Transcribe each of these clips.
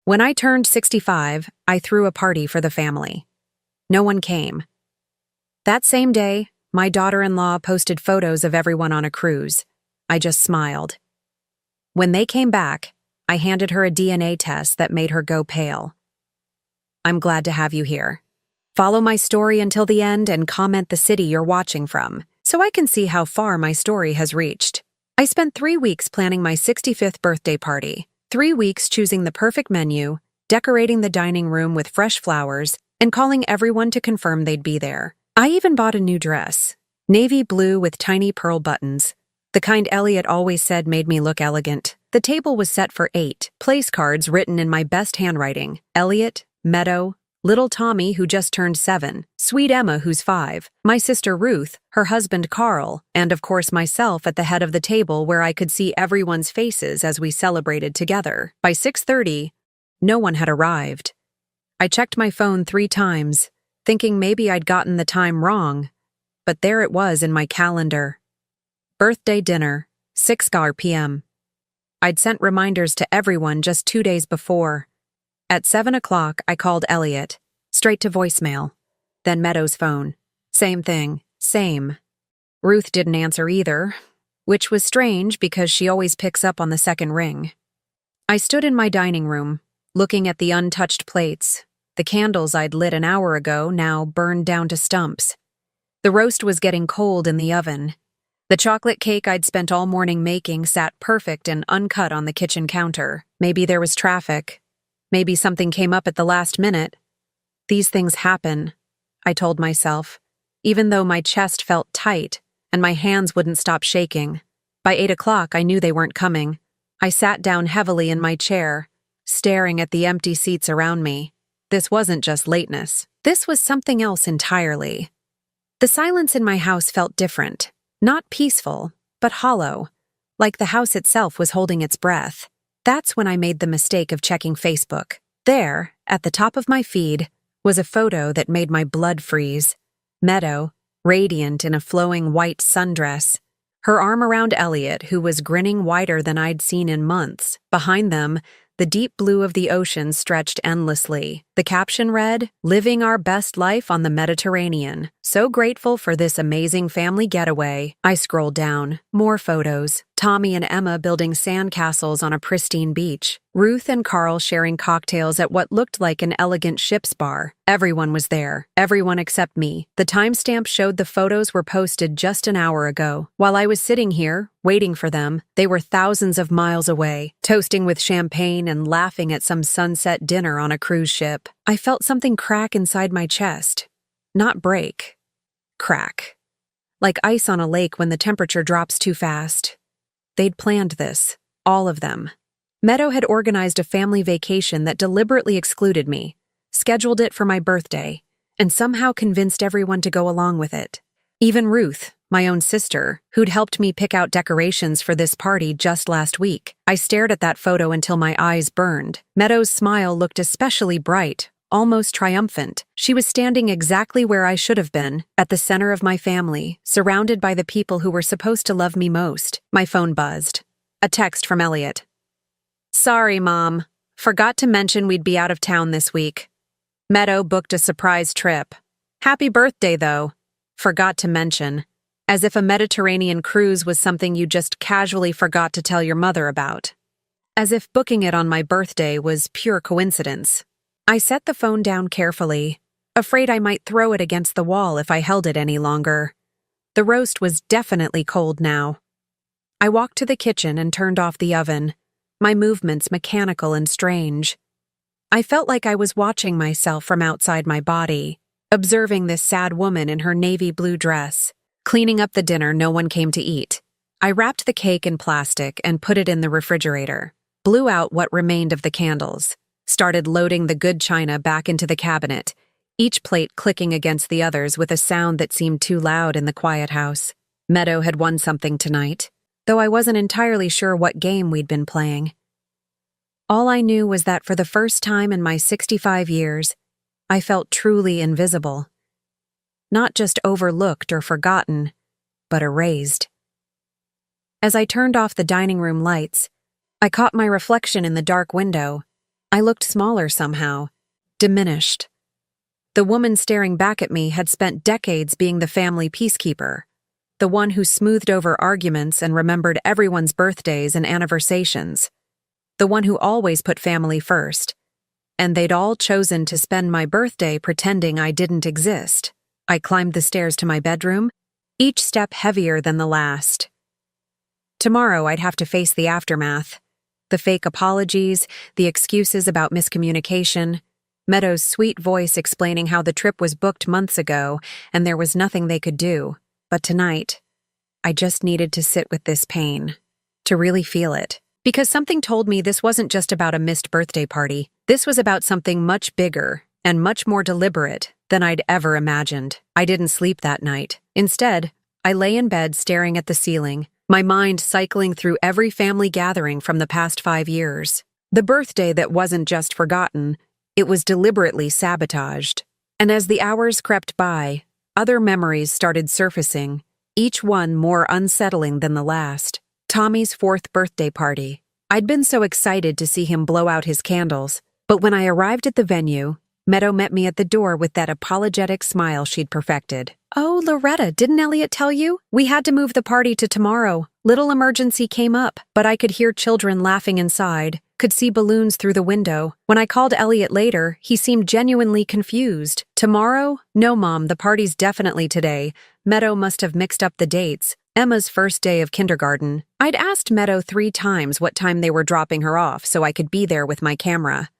When I turned 65, I threw a party for the family. No one came. That same day, my daughter-in-law posted photos of everyone on a cruise. I just smiled. When they came back, I handed her a DNA test that made her go pale. I'm glad to have you here. Follow my story until the end and comment the city you're watching from, so I can see how far my story has reached. I spent 3 weeks planning my 65th birthday party, 3 weeks choosing the perfect menu, decorating the dining room with fresh flowers, and calling everyone to confirm they'd be there. I even bought a new dress, navy blue with tiny pearl buttons, the kind Elliot always said made me look elegant. The table was set for 8, place cards written in my best handwriting: Elliot, Meadow, little Tommy, who just turned 7, sweet Emma, who's 5, my sister Ruth, her husband Carl, and of course myself at the head of the table where I could see everyone's faces as we celebrated together. By 6:30, no one had arrived. I checked my phone 3 times, thinking maybe I'd gotten the time wrong, but there it was in my calendar. Birthday dinner, 6 p.m. I'd sent reminders to everyone just 2 days before. At 7 o'clock, I called Elliot, straight to voicemail. Then Meadow's phone. Same thing, same. Ruth didn't answer either, which was strange because she always picks up on the second ring. I stood in my dining room, looking at the untouched plates. The candles I'd lit an hour ago now burned down to stumps. The roast was getting cold in the oven. The chocolate cake I'd spent all morning making sat perfect and uncut on the kitchen counter. Maybe there was traffic. Maybe something came up at the last minute. These things happen, I told myself, even though my chest felt tight and my hands wouldn't stop shaking. By 8 o'clock, I knew they weren't coming. I sat down heavily in my chair, staring at the empty seats around me. This wasn't just lateness. This was something else entirely. The silence in my house felt different. Not peaceful, but hollow, like the house itself was holding its breath. That's when I made the mistake of checking Facebook. There, at the top of my feed, was a photo that made my blood freeze. Meadow, radiant in a flowing white sundress, her arm around Elliot, who was grinning wider than I'd seen in months. Behind them, the deep blue of the ocean stretched endlessly. The caption read, "Living our best life on the Mediterranean. So grateful for this amazing family getaway." I scrolled down. More photos. Tommy and Emma building sandcastles on a pristine beach. Ruth and Carl sharing cocktails at what looked like an elegant ship's bar. Everyone was there. Everyone except me. The timestamp showed the photos were posted just an hour ago. While I was sitting here, waiting for them, they were thousands of miles away, toasting with champagne and laughing at some sunset dinner on a cruise ship. I felt something crack inside my chest. Not break. Crack. Like ice on a lake when the temperature drops too fast. They'd planned this, all of them. Meadow had organized a family vacation that deliberately excluded me, scheduled it for my birthday, and somehow convinced everyone to go along with it. Even Ruth, my own sister, who'd helped me pick out decorations for this party just last week. I stared at that photo until my eyes burned. Meadow's smile looked especially bright, almost triumphant. She was standing exactly where I should have been, at the center of my family, surrounded by the people who were supposed to love me most. My phone buzzed. A text from Elliot. "Sorry, Mom. Forgot to mention we'd be out of town this week. Meadow booked a surprise trip. Happy birthday, though. Forgot to mention. As if a Mediterranean cruise was something you just casually forgot to tell your mother about. As if booking it on my birthday was pure coincidence." I set the phone down carefully, afraid I might throw it against the wall if I held it any longer. The roast was definitely cold now. I walked to the kitchen and turned off the oven, my movements mechanical and strange. I felt like I was watching myself from outside my body, observing this sad woman in her navy blue dress. Cleaning up the dinner no one came to eat. I wrapped the cake in plastic and put it in the refrigerator, blew out what remained of the candles, started loading the good china back into the cabinet, each plate clicking against the others with a sound that seemed too loud in the quiet house. Meadow had won something tonight, though I wasn't entirely sure what game we'd been playing. All I knew was that for the first time in my 65 years, I felt truly invisible. Not just overlooked or forgotten, but erased. As I turned off the dining room lights, I caught my reflection in the dark window, I looked smaller somehow, diminished. The woman staring back at me had spent decades being the family peacekeeper, the one who smoothed over arguments and remembered everyone's birthdays and anniversations, the one who always put family first. And they'd all chosen to spend my birthday pretending I didn't exist. I climbed the stairs to my bedroom, each step heavier than the last. Tomorrow I'd have to face the aftermath. The fake apologies, the excuses about miscommunication, Meadow's sweet voice explaining how the trip was booked months ago and there was nothing they could do. But tonight, I just needed to sit with this pain, to really feel it. Because something told me this wasn't just about a missed birthday party. This was about something much bigger and much more deliberate than I'd ever imagined. I didn't sleep that night. Instead, I lay in bed staring at the ceiling, my mind cycling through every family gathering from the past 5 years. The birthday that wasn't just forgotten, it was deliberately sabotaged. And as the hours crept by, other memories started surfacing, each one more unsettling than the last. Tommy's 4th birthday party. I'd been so excited to see him blow out his candles, but when I arrived at the venue, Meadow met me at the door with that apologetic smile she'd perfected. "Oh, Loretta, didn't Elliot tell you? We had to move the party to tomorrow. Little emergency came up, but I could hear children laughing inside, could see balloons through the window. When I called Elliot later, he seemed genuinely confused. Tomorrow? No, Mom, the party's definitely today. Meadow must have mixed up the dates. Emma's first day of kindergarten. I'd asked Meadow 3 times what time they were dropping her off so I could be there with my camera.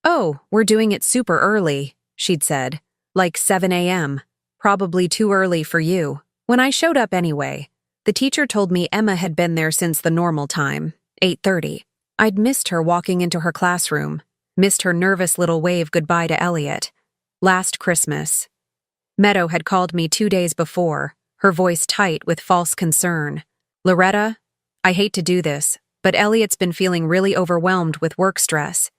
"Oh, we're doing it super early," she'd said. "Like 7 a.m. Probably too early for you." When I showed up anyway, the teacher told me Emma had been there since the normal time, 8:30. I'd missed her walking into her classroom, missed her nervous little wave goodbye to Elliot. Last Christmas. Meadow had called me 2 days before, her voice tight with false concern. "Loretta, I hate to do this, but Elliot's been feeling really overwhelmed with work stress.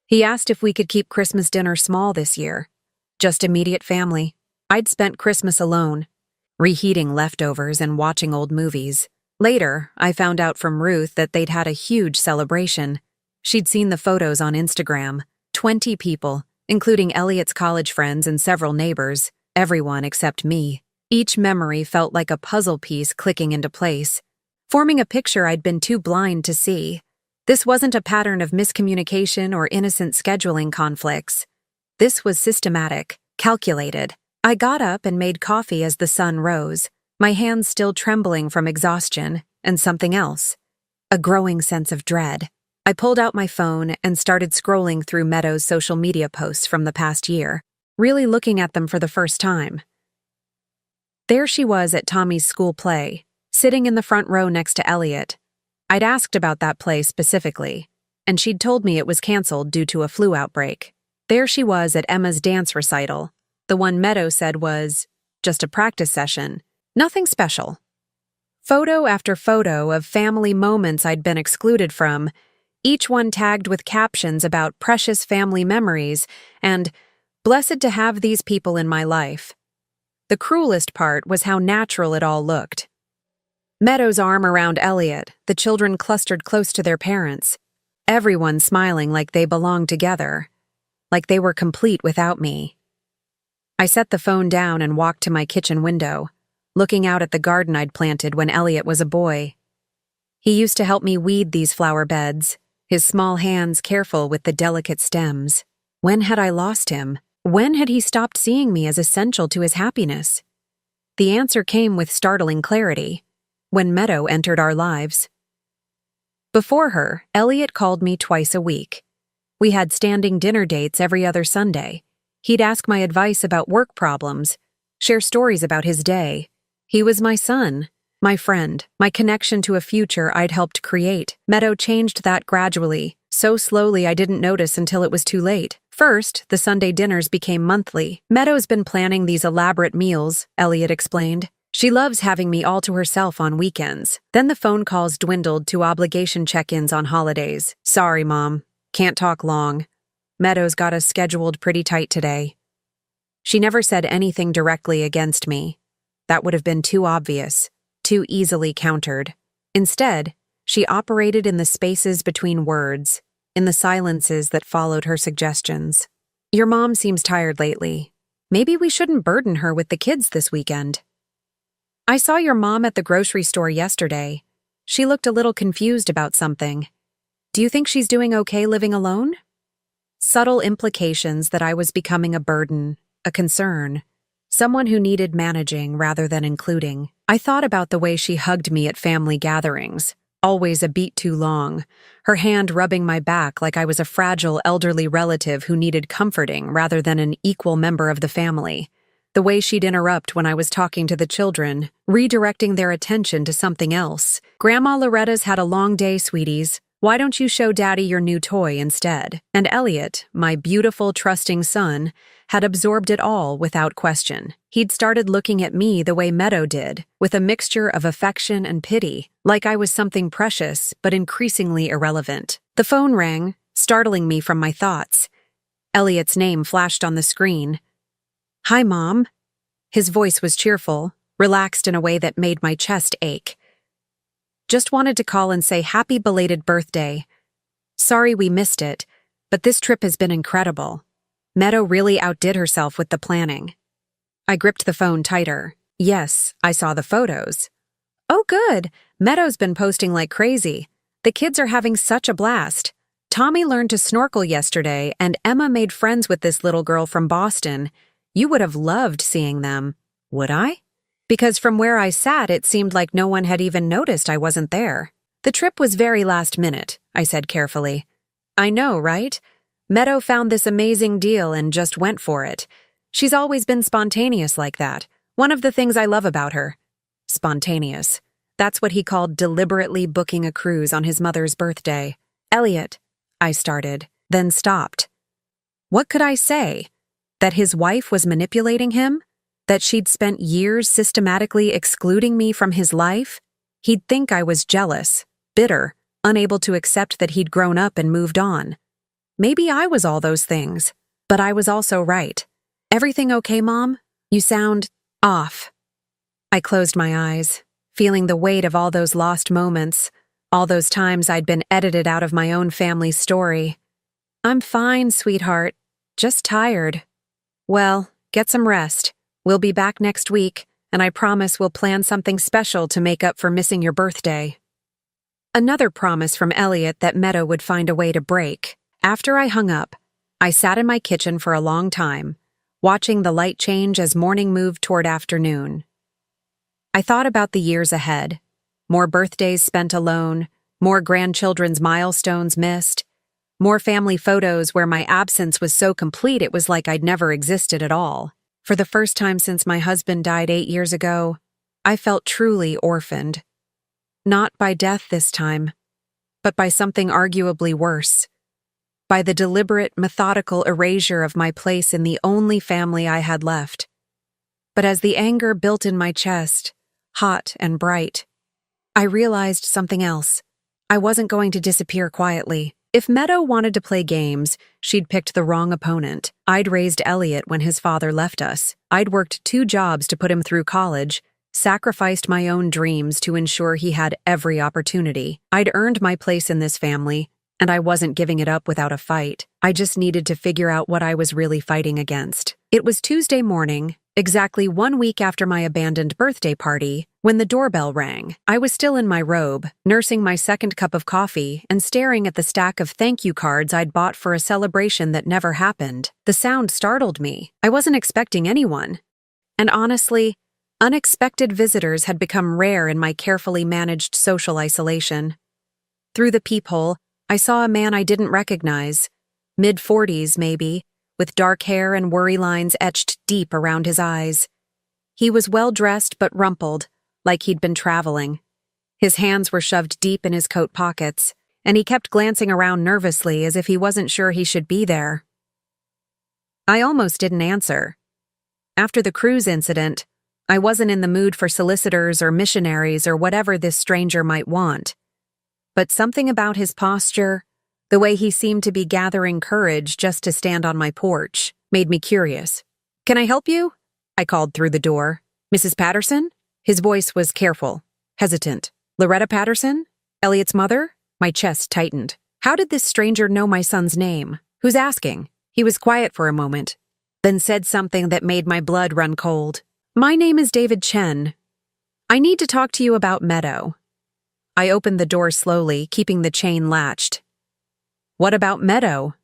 He asked if we could keep Christmas dinner small this year. Just immediate family." I'd spent Christmas alone, reheating leftovers and watching old movies. Later, I found out from Ruth that they'd had a huge celebration. She'd seen the photos on Instagram. 20 people, including Elliot's college friends and several neighbors, everyone except me. Each memory felt like a puzzle piece clicking into place, forming a picture I'd been too blind to see. This wasn't a pattern of miscommunication or innocent scheduling conflicts. This was systematic, calculated. I got up and made coffee as the sun rose, my hands still trembling from exhaustion and something else, a growing sense of dread. I pulled out my phone and started scrolling through Meadow's social media posts from the past year, really looking at them for the first time. There she was at Tommy's school play, sitting in the front row next to Elliot. I'd asked about that play specifically, and she'd told me it was canceled due to a flu outbreak. There she was at Emma's dance recital, the one Meadow said was just a practice session, nothing special. Photo after photo of family moments I'd been excluded from, each one tagged with captions about precious family memories and "blessed to have these people in my life." The cruelest part was how natural it all looked. Meadow's arm around Elliot, the children clustered close to their parents, everyone smiling like they belonged together, like they were complete without me. I set the phone down and walked to my kitchen window, looking out at the garden I'd planted when Elliot was a boy. He used to help me weed these flower beds, his small hands careful with the delicate stems. When had I lost him? When had he stopped seeing me as essential to his happiness? The answer came with startling clarity, when Meadow entered our lives. Before her, Elliot called me twice a week. We had standing dinner dates every other Sunday. He'd ask my advice about work problems, share stories about his day. He was my son, my friend, my connection to a future I'd helped create. Meadow changed that gradually, so slowly I didn't notice until it was too late. First, the Sunday dinners became monthly. Meadow's been planning these elaborate meals, Elliot explained. She loves having me all to herself on weekends. Then the phone calls dwindled to obligation check-ins on holidays. "Sorry, Mom. Can't talk long. Meadow's got us scheduled pretty tight today." She never said anything directly against me. That would have been too obvious, too easily countered. Instead, she operated in the spaces between words, in the silences that followed her suggestions. Your mom seems tired lately. Maybe we shouldn't burden her with the kids this weekend. I saw your mom at the grocery store yesterday. She looked a little confused about something. Do you think she's doing okay living alone? Subtle implications that I was becoming a burden, a concern, someone who needed managing rather than including. I thought about the way she hugged me at family gatherings, always a beat too long, her hand rubbing my back like I was a fragile elderly relative who needed comforting rather than an equal member of the family. The way she'd interrupt when I was talking to the children, redirecting their attention to something else. Grandma Loretta's had a long day, sweeties. Why don't you show Daddy your new toy instead? And Elliot, my beautiful, trusting son, had absorbed it all without question. He'd started looking at me the way Meadow did, with a mixture of affection and pity, like I was something precious but increasingly irrelevant. The phone rang, startling me from my thoughts. Elliot's name flashed on the screen. Hi, Mom. His voice was cheerful, relaxed in a way that made my chest ache. Just wanted to call and say happy belated birthday. Sorry we missed it, but this trip has been incredible. Meadow really outdid herself with the planning. I gripped the phone tighter. Yes, I saw the photos. Oh, good. Meadow's been posting like crazy. The kids are having such a blast. Tommy learned to snorkel yesterday, and Emma made friends with this little girl from Boston. You would have loved seeing them. Would I? Because from where I sat, it seemed like no one had even noticed I wasn't there. The trip was very last minute, I said carefully. I know, right? Meadow found this amazing deal and just went for it. She's always been spontaneous like that. One of the things I love about her. Spontaneous. That's what he called deliberately booking a cruise on his mother's birthday. Elliot, I started, then stopped. What could I say? That his wife was manipulating him? That she'd spent years systematically excluding me from his life? He'd think I was jealous, bitter, unable to accept that he'd grown up and moved on. Maybe I was all those things, but I was also right. Everything okay, Mom? You sound off. I closed my eyes, feeling the weight of all those lost moments, all those times I'd been edited out of my own family's story. I'm fine, sweetheart. Just tired. Well, get some rest. We'll be back next week, and I promise we'll plan something special to make up for missing your birthday. Another promise from Elliot that Meadow would find a way to break. After I hung up, I sat in my kitchen for a long time, watching the light change as morning moved toward afternoon. I thought about the years ahead. More birthdays spent alone, more grandchildren's milestones missed, more family photos where my absence was so complete it was like I'd never existed at all. For the first time since my husband died 8 years ago, I felt truly orphaned. Not by death this time, but by something arguably worse. By the deliberate, methodical erasure of my place in the only family I had left. But as the anger built in my chest, hot and bright, I realized something else. I wasn't going to disappear quietly. If Meadow wanted to play games, she'd picked the wrong opponent. I'd raised Elliot when his father left us. I'd worked 2 jobs to put him through college, sacrificed my own dreams to ensure he had every opportunity. I'd earned my place in this family, and I wasn't giving it up without a fight. I just needed to figure out what I was really fighting against. It was Tuesday morning, exactly 1 week after my abandoned birthday party, when the doorbell rang. I was still in my robe, nursing my second cup of coffee and staring at the stack of thank you cards I'd bought for a celebration that never happened. The sound startled me. I wasn't expecting anyone. And honestly, unexpected visitors had become rare in my carefully managed social isolation. Through the peephole, I saw a man I didn't recognize, mid-40s maybe, with dark hair and worry lines etched deep around his eyes. He was well-dressed but rumpled, like he'd been traveling. His hands were shoved deep in his coat pockets, and he kept glancing around nervously as if he wasn't sure he should be there. I almost didn't answer. After the cruise incident, I wasn't in the mood for solicitors or missionaries or whatever this stranger might want. But something about his posture, the way he seemed to be gathering courage just to stand on my porch, made me curious. "Can I help you?" I called through the door. "Mrs. Patterson?" His voice was careful, hesitant. "Loretta Patterson? Elliot's mother?" My chest tightened. How did this stranger know my son's name? Who's asking? He was quiet for a moment, then said something that made my blood run cold. My name is David Chen. I need to talk to you about Meadow. I opened the door slowly, keeping the chain latched. What about Meadow?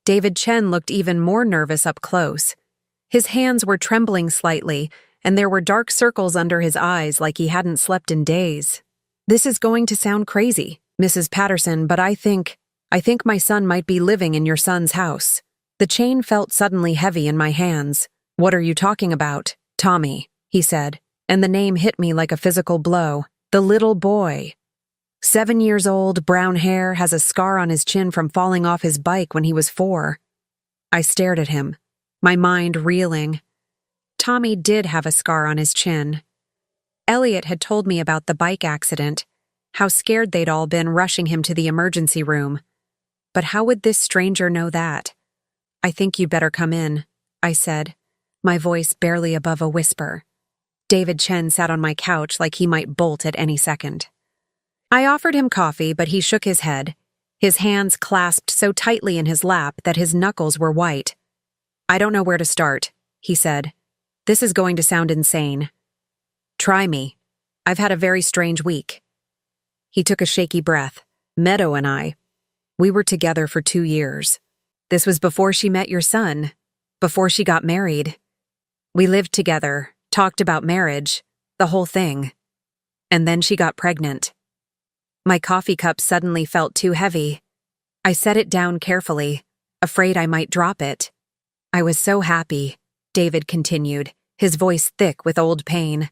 David Chen looked even more nervous up close. His hands were trembling slightly, and there were dark circles under his eyes like he hadn't slept in days. This is going to sound crazy, Mrs. Patterson, but I think my son might be living in your son's house. The chain felt suddenly heavy in my hands. What are you talking about? Tommy, he said, and the name hit me like a physical blow. The little boy. 7 years old, brown hair, has a scar on his chin from falling off his bike when he was 4. I stared at him, my mind reeling. Tommy did have a scar on his chin. Elliot had told me about the bike accident, how scared they'd all been rushing him to the emergency room. But how would this stranger know that? I think you'd better come in, I said, my voice barely above a whisper. David Chen sat on my couch like he might bolt at any second. I offered him coffee, but he shook his head, his hands clasped so tightly in his lap that his knuckles were white. I don't know where to start, he said. This is going to sound insane. Try me. I've had a very strange week. He took a shaky breath. Meadow and I, we were together for 2 years. This was before she met your son, before she got married. We lived together, talked about marriage, the whole thing. And then she got pregnant. My coffee cup suddenly felt too heavy. I set it down carefully, afraid I might drop it. I was so happy, David continued, his voice thick with old pain.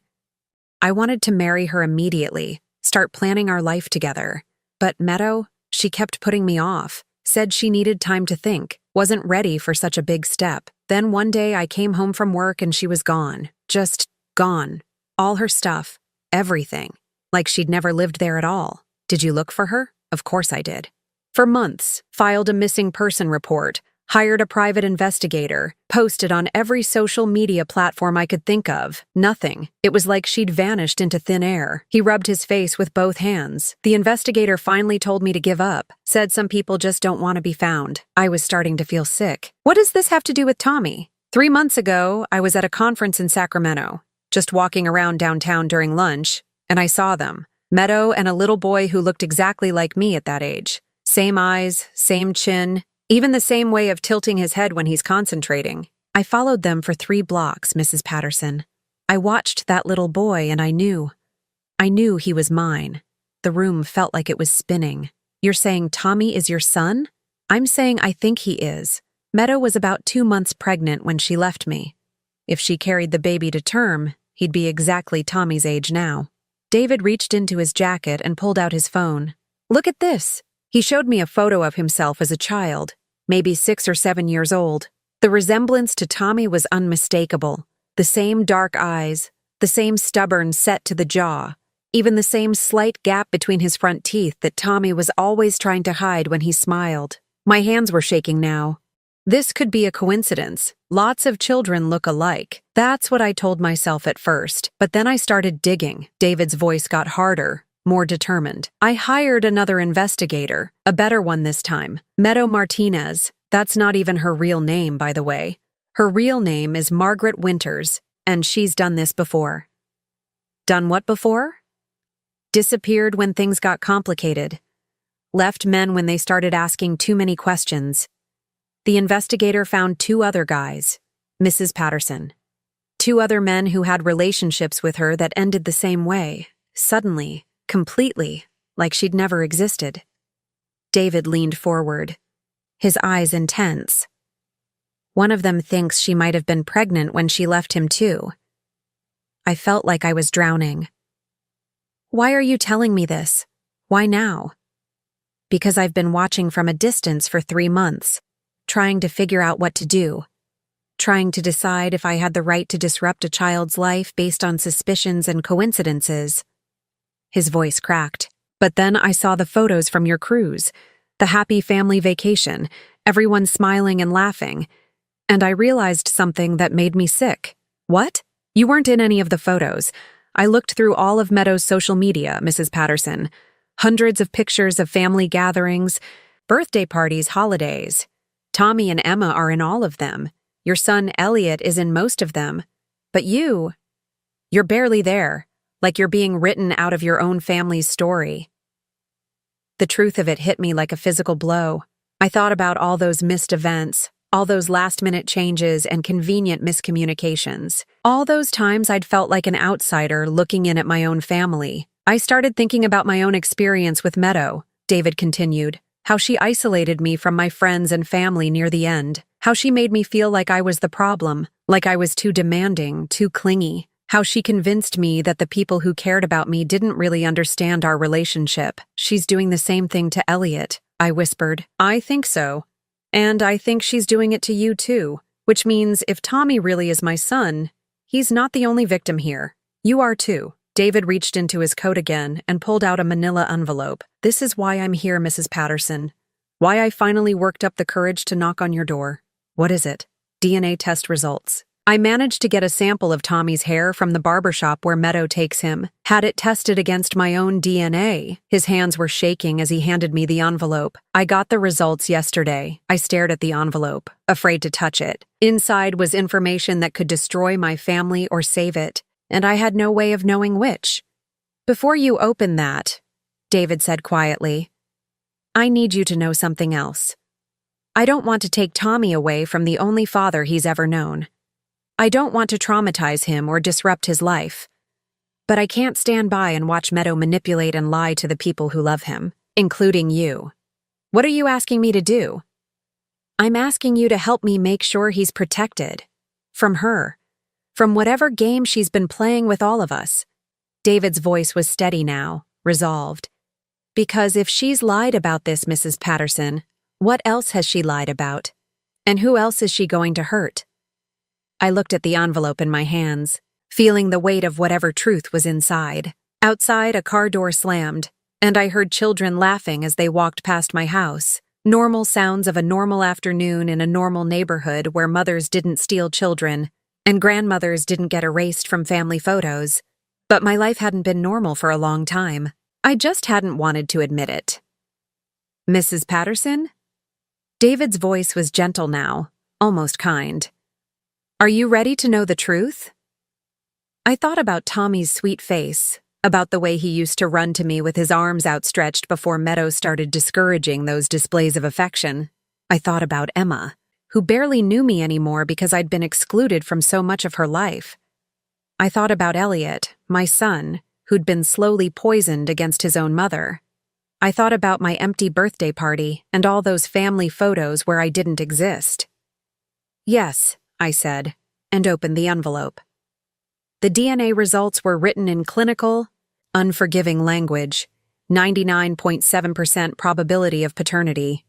I wanted to marry her immediately, start planning our life together. But Meadow, she kept putting me off, said she needed time to think, wasn't ready for such a big step. Then one day I came home from work and she was gone. Just gone. All her stuff. Everything. Like she'd never lived there at all. Did you look for her? Of course I did. For months, filed a missing person report, hired a private investigator, posted on every social media platform I could think of. Nothing. It was like she'd vanished into thin air. He rubbed his face with both hands. The investigator finally told me to give up, said some people just don't want to be found. I was starting to feel sick. What does this have to do with Tommy? 3 months ago, I was at a conference in Sacramento, just walking around downtown during lunch, and I saw them. Meadow and a little boy who looked exactly like me at that age. Same eyes, same chin, even the same way of tilting his head when he's concentrating. I followed them for 3 blocks, Mrs. Patterson. I watched that little boy and I knew he was mine. The room felt like it was spinning. You're saying Tommy is your son? I'm saying I think he is. Meadow was about 2 months pregnant when she left me. If she carried the baby to term, he'd be exactly Tommy's age now. David reached into his jacket and pulled out his phone. Look at this. He showed me a photo of himself as a child, maybe 6 or 7 years old. The resemblance to Tommy was unmistakable. The same dark eyes, the same stubborn set to the jaw, even the same slight gap between his front teeth that Tommy was always trying to hide when he smiled. My hands were shaking now. This could be a coincidence. Lots of children look alike. That's what I told myself at first. But then I started digging. David's voice got harder, more determined. I hired another investigator, a better one this time. Meadow Martinez. That's not even her real name, by the way. Her real name is Margaret Winters, and she's done this before. Done what before? Disappeared when things got complicated. Left men when they started asking too many questions. The investigator found 2 other guys, Mrs. Patterson. 2 other men who had relationships with her that ended the same way, suddenly, completely, like she'd never existed. David leaned forward, his eyes intense. One of them thinks she might have been pregnant when she left him too. I felt like I was drowning. Why are you telling me this? Why now? Because I've been watching from a distance for 3 months. Trying to figure out what to do, trying to decide if I had the right to disrupt a child's life based on suspicions and coincidences. His voice cracked. But then I saw the photos from your cruise, the happy family vacation, everyone smiling and laughing, and I realized something that made me sick. What? You weren't in any of the photos. I looked through all of Meadow's social media, Mrs. Patterson. Hundreds of pictures of family gatherings, Birthday parties, holidays. Tommy and Emma are in all of them. Your son Elliot is in most of them. But you're barely there, like you're being written out of your own family's story. The truth of it hit me like a physical blow. I thought about all those missed events, all those last-minute changes and convenient miscommunications. All those times I'd felt like an outsider looking in at my own family. I started thinking about my own experience with Meadow, David continued, how she isolated me from my friends and family near the end, how she made me feel like I was the problem, like I was too demanding, too clingy, how she convinced me that the people who cared about me didn't really understand our relationship. She's doing the same thing to Elliot, I whispered. I think so. And I think she's doing it to you too, which means if Tommy really is my son, he's not the only victim here. You are too. David reached into his coat again and pulled out a manila envelope. This is why I'm here, Mrs. Patterson. Why I finally worked up the courage to knock on your door. What is it? DNA test results. I managed to get a sample of Tommy's hair from the barbershop where Meadow takes him, had it tested against my own DNA. His hands were shaking as he handed me the envelope. I got the results yesterday. I stared at the envelope, afraid to touch it. Inside was information that could destroy my family or save it, and I had no way of knowing which. Before you open that, David said quietly, I need you to know something else. I don't want to take Tommy away from the only father he's ever known. I don't want to traumatize him or disrupt his life. But I can't stand by and watch Meadow manipulate and lie to the people who love him, including you. What are you asking me to do? I'm asking you to help me make sure he's protected. From her. From whatever game she's been playing with all of us. David's voice was steady now, resolved. Because if she's lied about this, Mrs. Patterson, what else has she lied about? And who else is she going to hurt? I looked at the envelope in my hands, feeling the weight of whatever truth was inside. Outside, a car door slammed, and I heard children laughing as they walked past my house. Normal sounds of a normal afternoon in a normal neighborhood where mothers didn't steal children, and grandmothers didn't get erased from family photos. But my life hadn't been normal for a long time. I just hadn't wanted to admit it. Mrs. Patterson? David's voice was gentle now, almost kind. Are you ready to know the truth? I thought about Tommy's sweet face, about the way he used to run to me with his arms outstretched before Meadow started discouraging those displays of affection. I thought about Emma, who barely knew me anymore because I'd been excluded from so much of her life. I thought about Elliot, my son, who'd been slowly poisoned against his own mother. I thought about my empty birthday party and all those family photos where I didn't exist. Yes, I said, and opened the envelope. The DNA results were written in clinical, unforgiving language, 99.7% probability of paternity.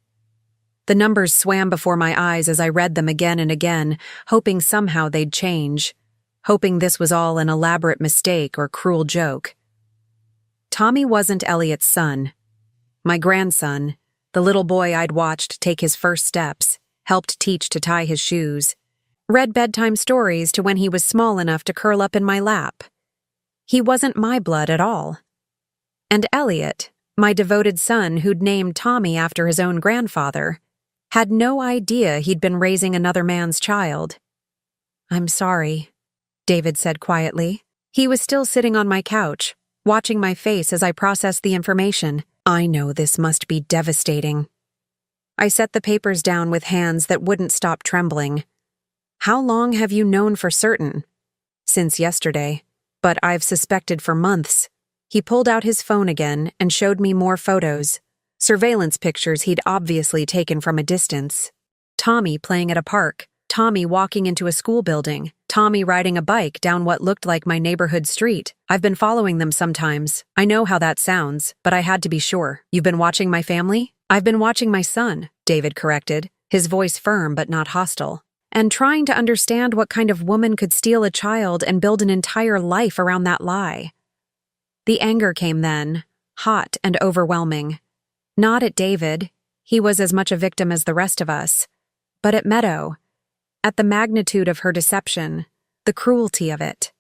The numbers swam before my eyes as I read them again and again, hoping somehow they'd change, hoping this was all an elaborate mistake or cruel joke. Tommy wasn't Elliot's son. My grandson, the little boy I'd watched take his first steps, helped teach to tie his shoes, read bedtime stories to when he was small enough to curl up in my lap. He wasn't my blood at all. And Elliot, my devoted son who'd named Tommy after his own grandfather, had no idea he'd been raising another man's child. I'm sorry, David said quietly. He was still sitting on my couch, watching my face as I processed the information. I know this must be devastating. I set the papers down with hands that wouldn't stop trembling. How long have you known for certain? Since yesterday, but I've suspected for months. He pulled out his phone again and showed me more photos, surveillance pictures he'd obviously taken from a distance. Tommy playing at a park, Tommy walking into a school building, Tommy riding a bike down what looked like my neighborhood street. I've been following them sometimes. I know how that sounds, but I had to be sure. You've been watching my family? I've been watching my son, David corrected, his voice firm but not hostile. And trying to understand what kind of woman could steal a child and build an entire life around that lie. The anger came then, hot and overwhelming. Not at David, he was as much a victim as the rest of us, but at Meadow, at the magnitude of her deception, the cruelty of it.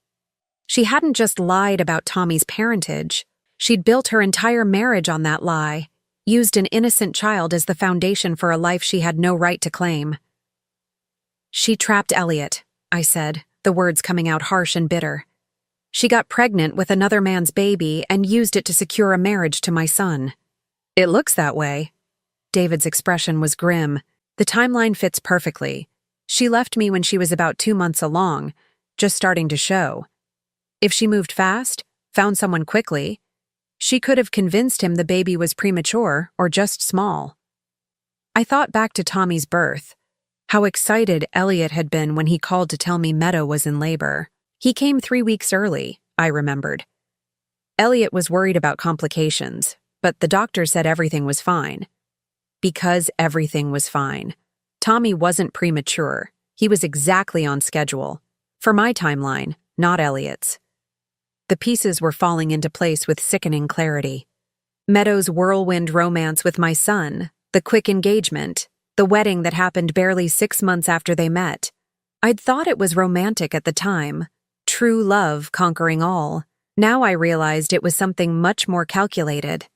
She hadn't just lied about Tommy's parentage, she'd built her entire marriage on that lie, used an innocent child as the foundation for a life she had no right to claim. She trapped Elliot, I said, the words coming out harsh and bitter. She got pregnant with another man's baby and used it to secure a marriage to my son. It looks that way. David's expression was grim. The timeline fits perfectly. She left me when she was about 2 months along, just starting to show. If she moved fast, found someone quickly, she could have convinced him the baby was premature or just small. I thought back to Tommy's birth, how excited Elliot had been when he called to tell me Meadow was in labor. He came 3 weeks early, I remembered. Elliot was worried about complications, but the doctor said everything was fine. Because everything was fine. Tommy wasn't premature. He was exactly on schedule. For my timeline, not Elliot's. The pieces were falling into place with sickening clarity. Meadow's whirlwind romance with my son, the quick engagement, the wedding that happened barely 6 months after they met. I'd thought it was romantic at the time, true love conquering all. Now I realized it was something much more calculated.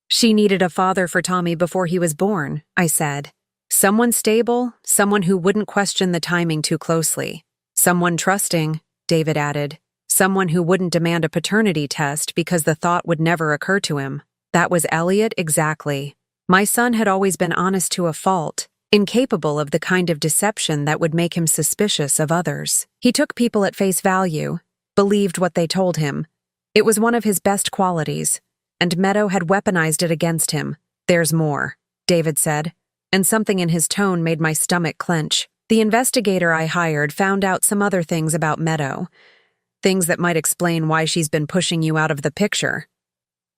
She needed a father for Tommy before he was born, I said. Someone stable, someone who wouldn't question the timing too closely. Someone trusting, David added. Someone who wouldn't demand a paternity test because the thought would never occur to him. That was Elliot exactly. My son had always been honest to a fault, incapable of the kind of deception that would make him suspicious of others. He took people at face value, believed what they told him. It was one of his best qualities, and Meadow had weaponized it against him. There's more, David said, and something in his tone made my stomach clench. The investigator I hired found out some other things about Meadow. Things that might explain why she's been pushing you out of the picture.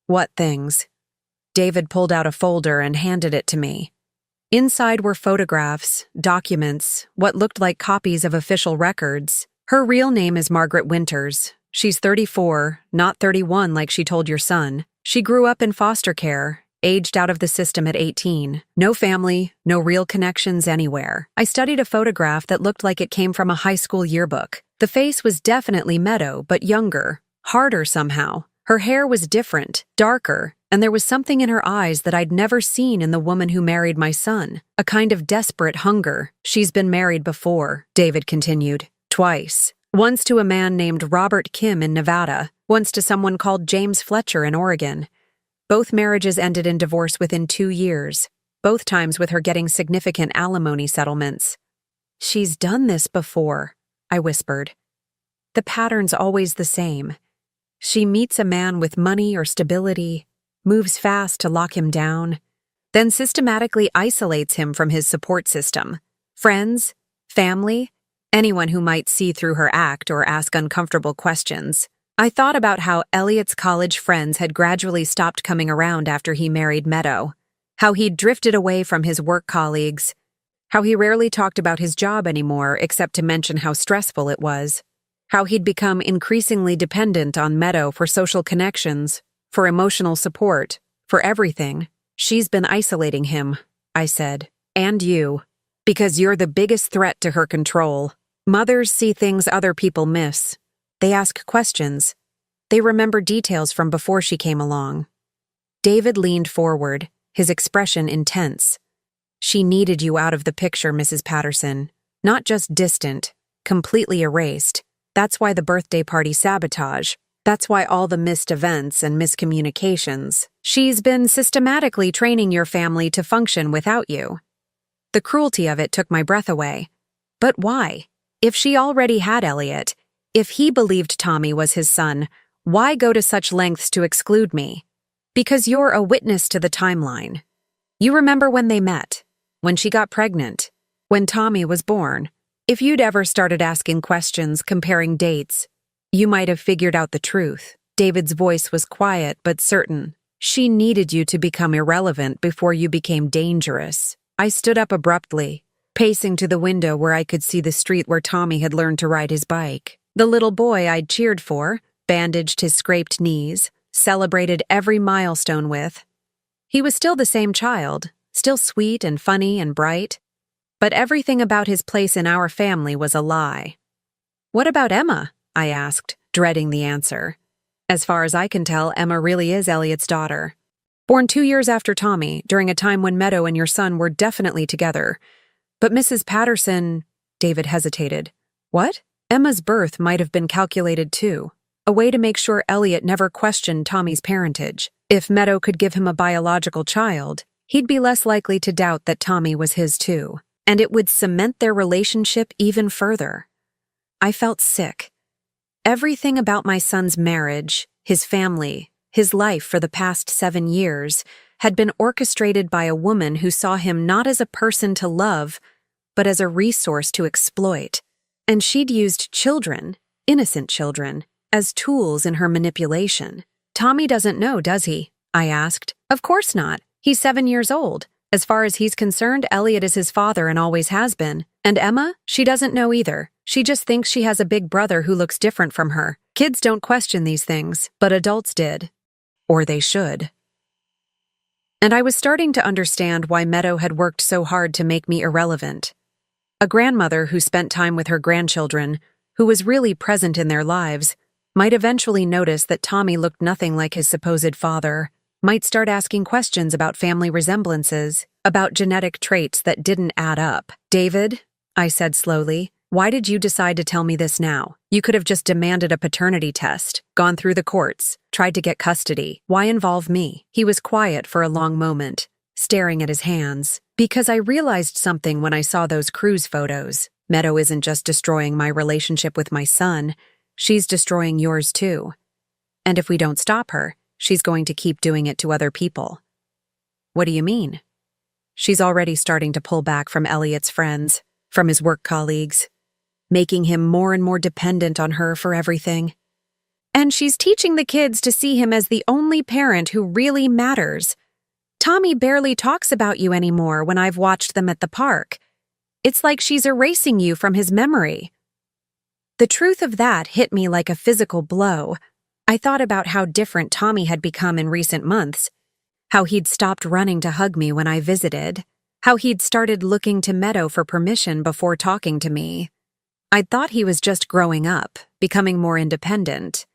What things? David pulled out a folder and handed it to me. Inside were photographs, documents, what looked like copies of official records. Her real name is Margaret Winters. She's 34, not 31 like she told your son. She grew up in foster care, aged out of the system at 18. No family, no real connections anywhere. I studied a photograph that looked like it came from a high school yearbook. The face was definitely Meadow, but younger, harder somehow. Her hair was different, darker, and there was something in her eyes that I'd never seen in the woman who married my son. A kind of desperate hunger. She's been married before, David continued. Twice. Once to a man named Robert Kim in Nevada, once to someone called James Fletcher in Oregon. Both marriages ended in divorce within 2 years, both times with her getting significant alimony settlements. She's done this before, I whispered. The pattern's always the same. She meets a man with money or stability, moves fast to lock him down, then systematically isolates him from his support system. Friends, family, anyone who might see through her act or ask uncomfortable questions. I thought about how Elliot's college friends had gradually stopped coming around after he married Meadow, how he'd drifted away from his work colleagues, how he rarely talked about his job anymore except to mention how stressful it was, how he'd become increasingly dependent on Meadow for social connections, for emotional support, for everything. She's been isolating him, I said, and you, because you're the biggest threat to her control. Mothers see things other people miss. They ask questions. They remember details from before she came along. David leaned forward, his expression intense. She needed you out of the picture, Mrs. Patterson. Not just distant, completely erased. That's why the birthday party sabotage. That's why all the missed events and miscommunications. She's been systematically training your family to function without you. The cruelty of it took my breath away. But why? If she already had Elliot, if he believed Tommy was his son, why go to such lengths to exclude me? Because you're a witness to the timeline. You remember when they met, when she got pregnant, when Tommy was born. If you'd ever started asking questions, comparing dates, you might have figured out the truth. David's voice was quiet but certain. She needed you to become irrelevant before you became dangerous. I stood up abruptly, pacing to the window where I could see the street where Tommy had learned to ride his bike. The little boy I'd cheered for, bandaged his scraped knees, celebrated every milestone with. He was still the same child, still sweet and funny and bright, but everything about his place in our family was a lie. What about Emma? I asked, dreading the answer. As far as I can tell, Emma really is Elliot's daughter. Born 2 years after Tommy, during a time when Meadow and your son were definitely together. But Mrs. Patterson, David hesitated. What? Emma's birth might have been calculated too. A way to make sure Elliot never questioned Tommy's parentage. If Meadow could give him a biological child, he'd be less likely to doubt that Tommy was his too. And it would cement their relationship even further. I felt sick. Everything about my son's marriage, his family, his life for the past 7 years had been orchestrated by a woman who saw him not as a person to love, but as a resource to exploit. And she'd used children, innocent children, as tools in her manipulation. Tommy doesn't know, does he? I asked. Of course not. He's 7 years old. As far as he's concerned, Elliot is his father and always has been. And Emma? She doesn't know either. She just thinks she has a big brother who looks different from her. Kids don't question these things, but adults did. Or they should. And I was starting to understand why Meadow had worked so hard to make me irrelevant. A grandmother who spent time with her grandchildren, who was really present in their lives, might eventually notice that Tommy looked nothing like his supposed father, might start asking questions about family resemblances, about genetic traits that didn't add up. David, I said slowly, why did you decide to tell me this now? You could have just demanded a paternity test, gone through the courts, tried to get custody. Why involve me? He was quiet for a long moment, staring at his hands. Because I realized something when I saw those cruise photos. Meadow isn't just destroying my relationship with my son, she's destroying yours too. And if we don't stop her, she's going to keep doing it to other people. What do you mean? She's already starting to pull back from Elliot's friends, from his work colleagues, making him more and more dependent on her for everything. And she's teaching the kids to see him as the only parent who really matters. Tommy barely talks about you anymore when I've watched them at the park. It's like she's erasing you from his memory. The truth of that hit me like a physical blow. I thought about how different Tommy had become in recent months, how he'd stopped running to hug me when I visited, how he'd started looking to Meadow for permission before talking to me. I'd thought he was just growing up, becoming more independent.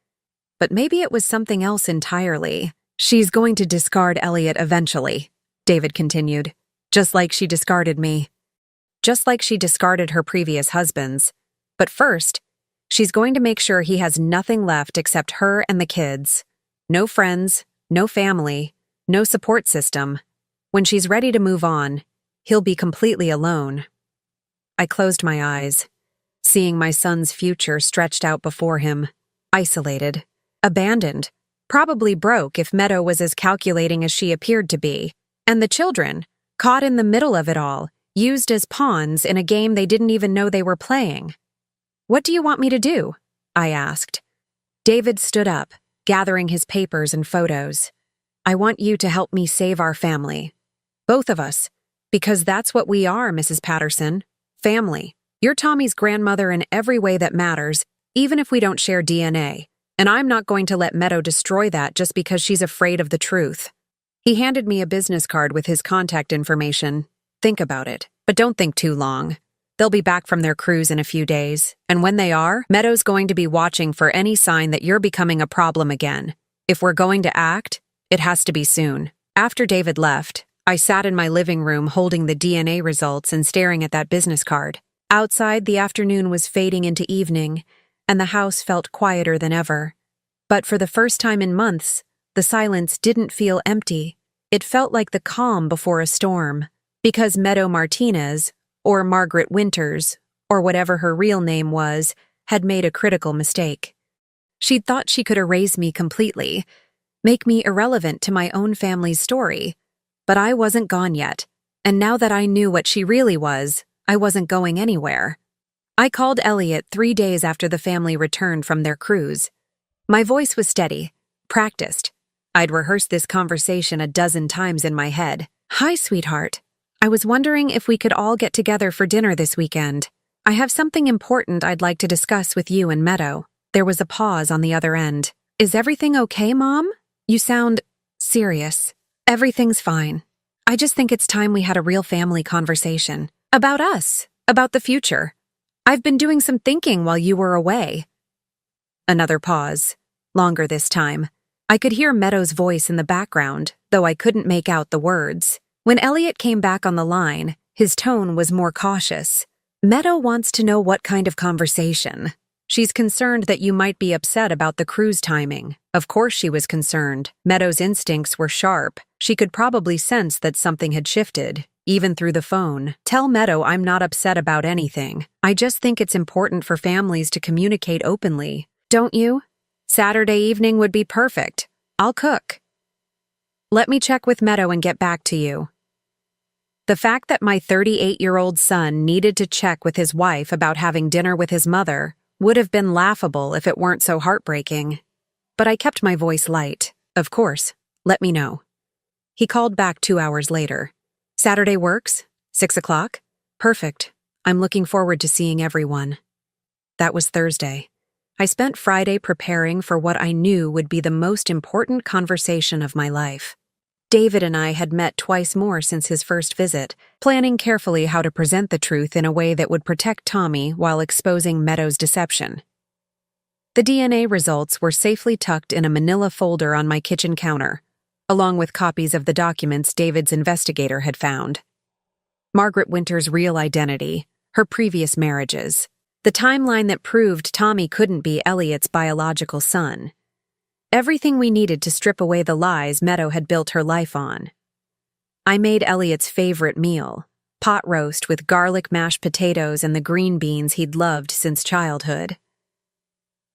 But maybe it was something else entirely. She's going to discard Elliot eventually, David continued, just like she discarded me. Just like she discarded her previous husbands. But first, she's going to make sure he has nothing left except her and the kids. No friends, no family, no support system. When she's ready to move on, he'll be completely alone. I closed my eyes, seeing my son's future stretched out before him, isolated, abandoned, probably broke if Meadow was as calculating as she appeared to be, and the children, caught in the middle of it all, used as pawns in a game they didn't even know they were playing. What do you want me to do? I asked. David stood up, gathering his papers and photos. I want you to help me save our family. Both of us. Because that's what we are, Mrs. Patterson. Family. You're Tommy's grandmother in every way that matters, even if we don't share DNA. And I'm not going to let Meadow destroy that just because she's afraid of the truth. He handed me a business card with his contact information. Think about it, but don't think too long. They'll be back from their cruise in a few days, and when they are, Meadow's going to be watching for any sign that you're becoming a problem again. If we're going to act, it has to be soon. After David left, I sat in my living room holding the DNA results and staring at that business card. Outside, the afternoon was fading into evening, and the house felt quieter than ever. But for the first time in months, the silence didn't feel empty. It felt like the calm before a storm. Because Meadow Martinez, or Margaret Winters, or whatever her real name was, had made a critical mistake. She'd thought she could erase me completely, make me irrelevant to my own family's story. But I wasn't gone yet, and now that I knew what she really was, I wasn't going anywhere. I called Elliot 3 days after the family returned from their cruise. My voice was steady, practiced. I'd rehearsed this conversation a dozen times in my head. Hi, sweetheart. I was wondering if we could all get together for dinner this weekend. I have something important I'd like to discuss with you and Meadow. There was a pause on the other end. Is everything okay, Mom? You sound serious. Everything's fine. I just think it's time we had a real family conversation. About us. About the future. I've been doing some thinking while you were away. Another pause. Longer this time. I could hear Meadow's voice in the background, though I couldn't make out the words. When Elliot came back on the line, his tone was more cautious. Meadow wants to know what kind of conversation. She's concerned that you might be upset about the cruise timing. Of course she was concerned. Meadow's instincts were sharp. She could probably sense that something had shifted, even through the phone. Tell Meadow I'm not upset about anything. I just think it's important for families to communicate openly. Don't you? Saturday evening would be perfect. I'll cook. Let me check with Meadow and get back to you. The fact that my 38-year-old son needed to check with his wife about having dinner with his mother would have been laughable if it weren't so heartbreaking. But I kept my voice light. Of course, let me know. He called back 2 hours later. Saturday works? 6 o'clock? Perfect. I'm looking forward to seeing everyone. That was Thursday. I spent Friday preparing for what I knew would be the most important conversation of my life. David and I had met twice more since his first visit, planning carefully how to present the truth in a way that would protect Tommy while exposing Meadow's deception. The DNA results were safely tucked in a manila folder on my kitchen counter, along with copies of the documents David's investigator had found. Margaret Winter's real identity, her previous marriages, the timeline that proved Tommy couldn't be Elliot's biological son. Everything we needed to strip away the lies Meadow had built her life on. I made Elliot's favorite meal, pot roast with garlic mashed potatoes and the green beans he'd loved since childhood.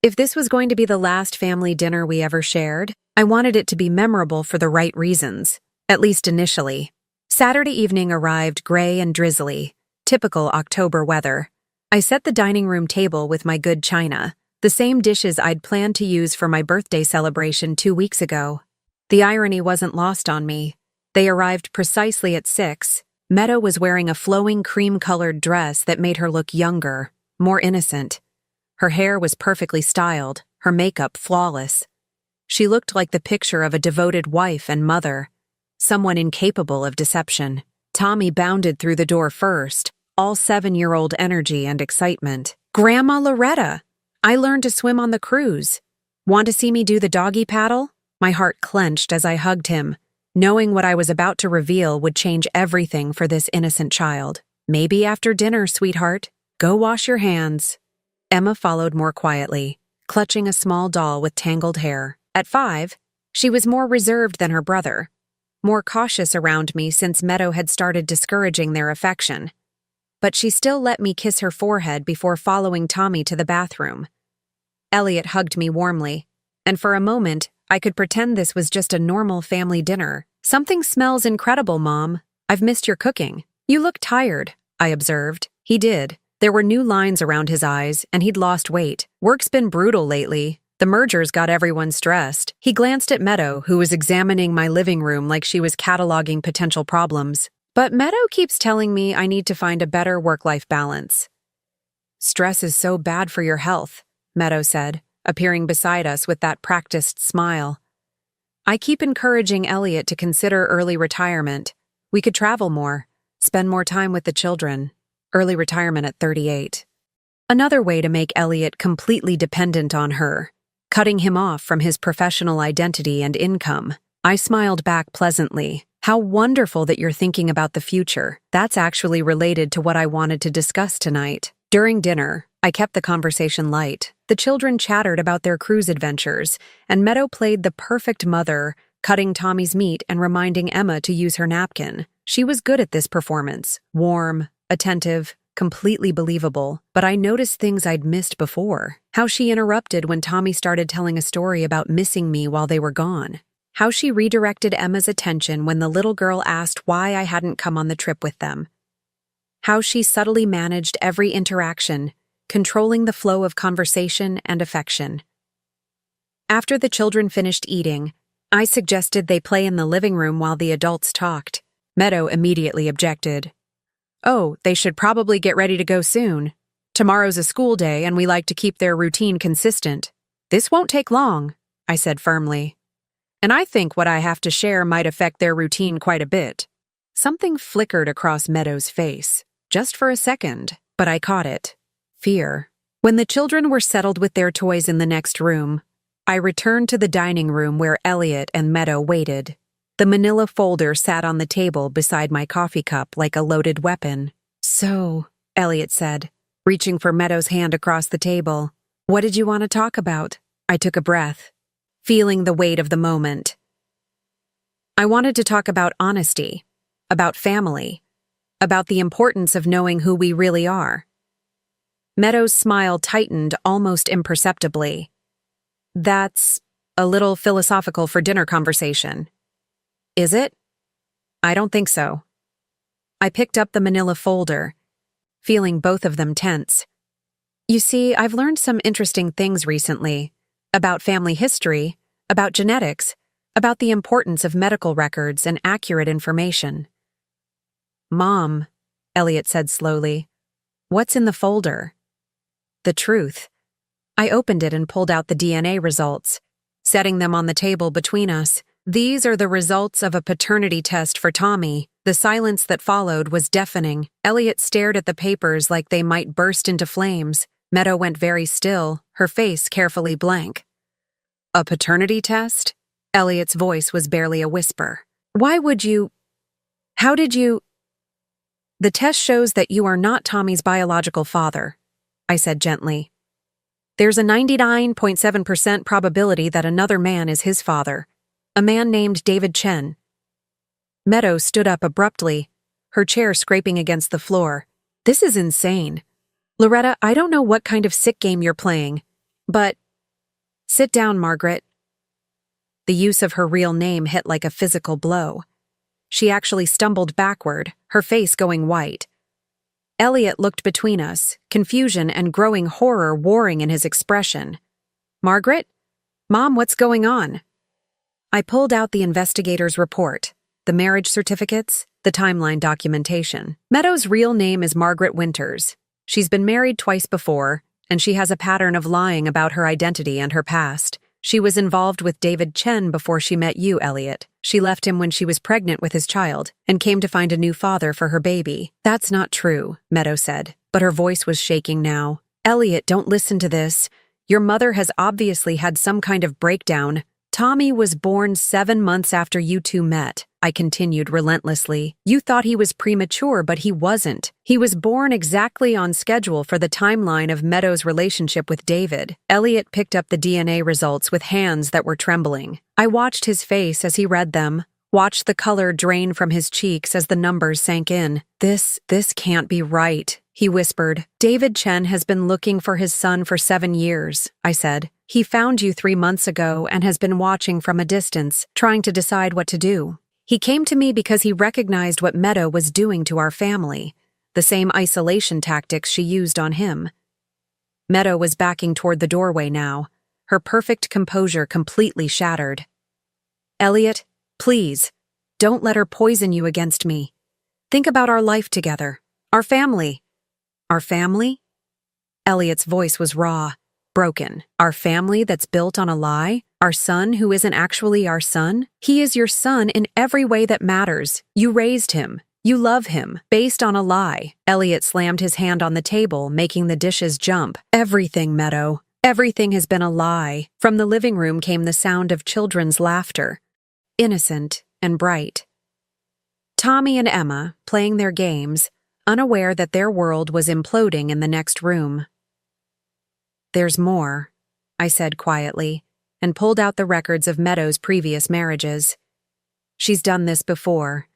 If this was going to be the last family dinner we ever shared, I wanted it to be memorable for the right reasons, at least initially. Saturday evening arrived gray and drizzly, typical October weather. I set the dining room table with my good china, the same dishes I'd planned to use for my birthday celebration 2 weeks ago. The irony wasn't lost on me. They arrived precisely at 6. Meadow was wearing a flowing cream-colored dress that made her look younger, more innocent. Her hair was perfectly styled, her makeup flawless. She looked like the picture of a devoted wife and mother, someone incapable of deception. Tommy bounded through the door first, all 7-year-old energy and excitement. Grandma Loretta! I learned to swim on the cruise. Want to see me do the doggy paddle? My heart clenched as I hugged him, knowing what I was about to reveal would change everything for this innocent child. Maybe after dinner, sweetheart. Go wash your hands. Emma followed more quietly, clutching a small doll with tangled hair. At 5, she was more reserved than her brother, more cautious around me since Meadow had started discouraging their affection. But she still let me kiss her forehead before following Tommy to the bathroom. Elliot hugged me warmly, and for a moment, I could pretend this was just a normal family dinner. Something smells incredible, Mom. I've missed your cooking. You look tired, I observed. He did. There were new lines around his eyes, and he'd lost weight. Work's been brutal lately. The mergers got everyone stressed. He glanced at Meadow, who was examining my living room like she was cataloging potential problems. But Meadow keeps telling me I need to find a better work-life balance. Stress is so bad for your health, Meadow said, appearing beside us with that practiced smile. I keep encouraging Elliot to consider early retirement. We could travel more, spend more time with the children. Early retirement at 38. Another way to make Elliot completely dependent on her, cutting him off from his professional identity and income. I smiled back pleasantly. How wonderful that you're thinking about the future. That's actually related to what I wanted to discuss tonight. During dinner, I kept the conversation light. The children chattered about their cruise adventures, and Meadow played the perfect mother, cutting Tommy's meat and reminding Emma to use her napkin. She was good at this performance, warm, attentive, completely believable, but I noticed things I'd missed before. How she interrupted when Tommy started telling a story about missing me while they were gone. How she redirected Emma's attention when the little girl asked why I hadn't come on the trip with them. How she subtly managed every interaction, controlling the flow of conversation and affection. After the children finished eating, I suggested they play in the living room while the adults talked. Meadow immediately objected. Oh, they should probably get ready to go soon. Tomorrow's a school day and we like to keep their routine consistent. This won't take long, I said firmly. And I think what I have to share might affect their routine quite a bit. Something flickered across Meadow's face, just for a second, but I caught it. Fear. When the children were settled with their toys in the next room, I returned to the dining room where Elliot and Meadow waited. The manila folder sat on the table beside my coffee cup like a loaded weapon. "So," Elliot said, reaching for Meadow's hand across the table. "What did you want to talk about?" I took a breath, feeling the weight of the moment. I wanted to talk about honesty, about family, about the importance of knowing who we really are. Meadow's smile tightened almost imperceptibly. "That's a little philosophical for dinner conversation." "Is it?" "I don't think so." I picked up the manila folder, feeling both of them tense. "You see, I've learned some interesting things recently, about family history, about genetics, about the importance of medical records and accurate information." "Mom," Elliot said slowly, "what's in the folder?" "The truth." I opened it and pulled out the DNA results, setting them on the table between us. "These are the results of a paternity test for Tommy." The silence that followed was deafening. Elliot stared at the papers like they might burst into flames. Meadow went very still, her face carefully blank. "A paternity test?" Elliot's voice was barely a whisper. "Why would you? How did you?" "The test shows that you are not Tommy's biological father," I said gently. "There's a 99.7% probability that another man is his father, a man named David Chen." Meadow stood up abruptly, her chair scraping against the floor. "This is insane. Loretta, I don't know what kind of sick game you're playing, but—" "Sit down, Margaret." The use of her real name hit like a physical blow. She actually stumbled backward, her face going white. Elliot looked between us, confusion and growing horror warring in his expression. "Margaret? Mom, what's going on?" I pulled out the investigator's report, the marriage certificates, the timeline documentation. Meadow's real name is Margaret Winters. She's been married twice before, and she has a pattern of lying about her identity and her past. She was involved with David Chen before she met you, Elliot. She left him when she was pregnant with his child and came to find a new father for her baby. "That's not true," Meadow said, but her voice was shaking now. "Elliot, don't listen to this. Your mother has obviously had some kind of breakdown. Tommy was born 7 months after you two met," I continued relentlessly. "You thought he was premature, but he wasn't. He was born exactly on schedule for the timeline of Meadow's relationship with David." Elliot picked up the DNA results with hands that were trembling. I watched his face as he read them, watched the color drain from his cheeks as the numbers sank in. This can't be right," he whispered. "David Chen has been looking for his son for 7 years, I said. "He found you 3 months ago and has been watching from a distance, trying to decide what to do. He came to me because he recognized what Meadow was doing to our family, the same isolation tactics she used on him." Meadow was backing toward the doorway now, her perfect composure completely shattered. "Elliot, please, don't let her poison you against me. Think about our life together, our family." "Our family?" Elliot's voice was raw, broken. "Our family that's built on a lie? Our son who isn't actually our son? He is your son in every way that matters. You raised him. You love him, based on a lie." Elliot slammed his hand on the table, making the dishes jump. "Everything, Meadow. Everything has been a lie." From the living room came the sound of children's laughter, innocent and bright. Tommy and Emma, playing their games, unaware that their world was imploding in the next room. "There's more," I said quietly, and pulled out the records of Meadow's previous marriages. "She's done this before.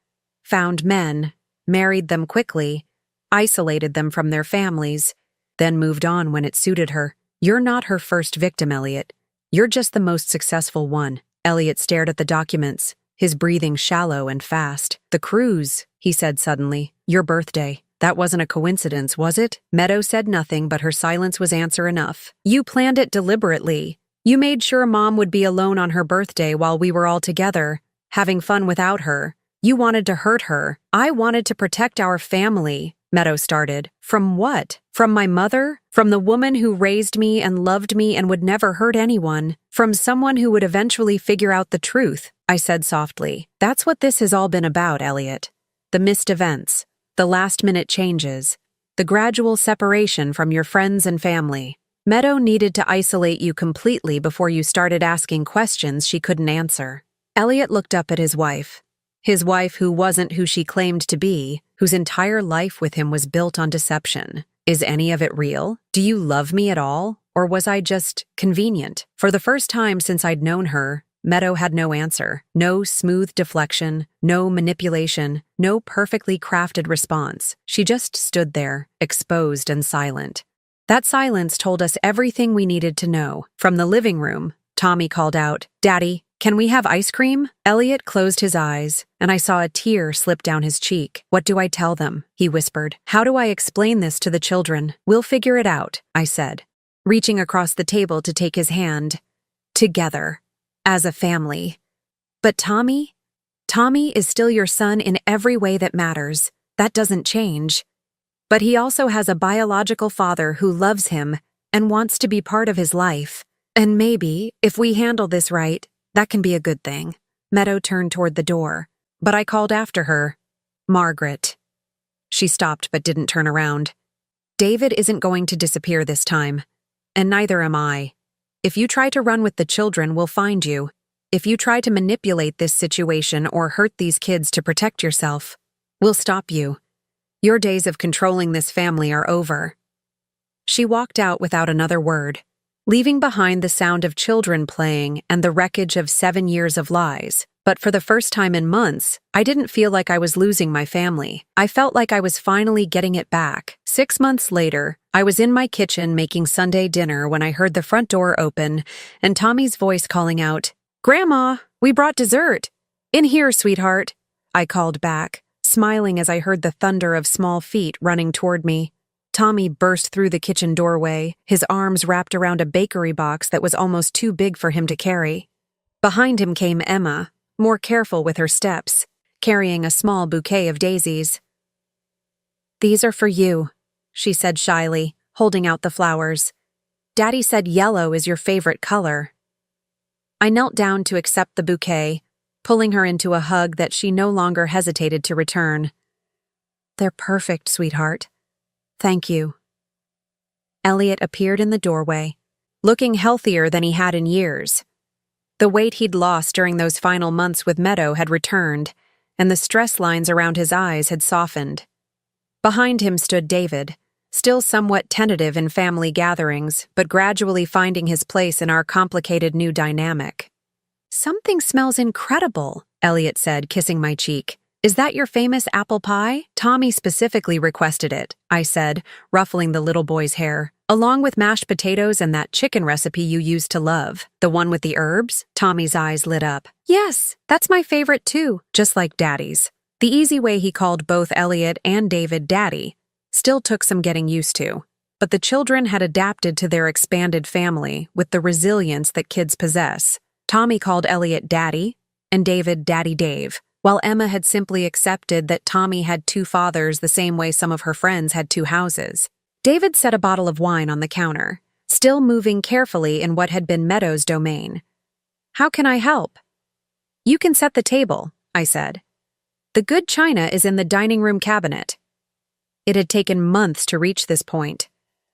Found men, married them quickly, isolated them from their families, then moved on when it suited her. You're not her first victim, Elliot. You're just the most successful one." Elliot stared at the documents, his breathing shallow and fast. "The cruise," he said suddenly. "Your birthday. That wasn't a coincidence, was it?" Meadow said nothing, but her silence was answer enough. "You planned it deliberately. You made sure Mom would be alone on her birthday while we were all together, having fun without her. You wanted to hurt her. I wanted to protect our family," Meadow started. "From what? From my mother? From the woman who raised me and loved me and would never hurt anyone? From someone who would eventually figure out the truth," I said softly. "That's what this has all been about, Elliot. The missed events, the last-minute changes, the gradual separation from your friends and family. Meadow needed to isolate you completely before you started asking questions she couldn't answer. Elliot looked up at his wife. His wife who wasn't who she claimed to be, whose entire life with him was built on deception. Is any of it real? Do you love me at all? Or was I just convenient? For the first time since I'd known her, Meadow had no answer. No smooth deflection, no manipulation, no perfectly crafted response. She just stood there, exposed and silent. That silence told us everything we needed to know. From the living room, Tommy called out, "Daddy, can we have ice cream?" Elliot closed his eyes, and I saw a tear slip down his cheek. "What do I tell them?" he whispered. "How do I explain this to the children?" "We'll figure it out," I said, reaching across the table to take his hand. Together, as a family. But Tommy is still your son in every way that matters. That doesn't change. But he also has a biological father who loves him and wants to be part of his life. And maybe, if we handle this right, that can be a good thing. Meadow turned toward the door, but I called after her, "Margaret." She stopped but didn't turn around. "David isn't going to disappear this time, and neither am I. If you try to run with the children, we'll find you. If you try to manipulate this situation or hurt these kids to protect yourself, we'll stop you. Your days of controlling this family are over." She walked out without another word, leaving behind the sound of children playing and the wreckage of 7 years of lies. But for the first time in months, I didn't feel like I was losing my family. I felt like I was finally getting it back. 6 months later, I was in my kitchen making Sunday dinner when I heard the front door open and Tommy's voice calling out, "Grandma, we brought dessert." "In here, sweetheart," I called back, smiling as I heard the thunder of small feet running toward me. Tommy burst through the kitchen doorway, his arms wrapped around a bakery box that was almost too big for him to carry. Behind him came Emma, more careful with her steps, carrying a small bouquet of daisies. "These are for you," she said shyly, holding out the flowers. "Daddy said yellow is your favorite color." I knelt down to accept the bouquet, pulling her into a hug that she no longer hesitated to return. "They're perfect, sweetheart. Thank you." Elliot appeared in the doorway, looking healthier than he had in years. The weight he'd lost during those final months with Meadow had returned, and the stress lines around his eyes had softened. Behind him stood David, still somewhat tentative in family gatherings, but gradually finding his place in our complicated new dynamic. "Something smells incredible," Elliot said, kissing my cheek. "Is that your famous apple pie?" "Tommy specifically requested it," I said, ruffling the little boy's hair. "Along with mashed potatoes and that chicken recipe you used to love. The one with the herbs?" Tommy's eyes lit up. "Yes, that's my favorite too, just like Daddy's." The easy way he called both Elliot and David Daddy still took some getting used to. But the children had adapted to their expanded family with the resilience that kids possess. Tommy called Elliot Daddy, and David Daddy Dave, while Emma had simply accepted that Tommy had 2 fathers the same way some of her friends had 2 houses. David set a bottle of wine on the counter, still moving carefully in what had been Meadow's domain. "How can I help?" "You can set the table," I said. "The good china is in the dining room cabinet." It had taken months to reach this point.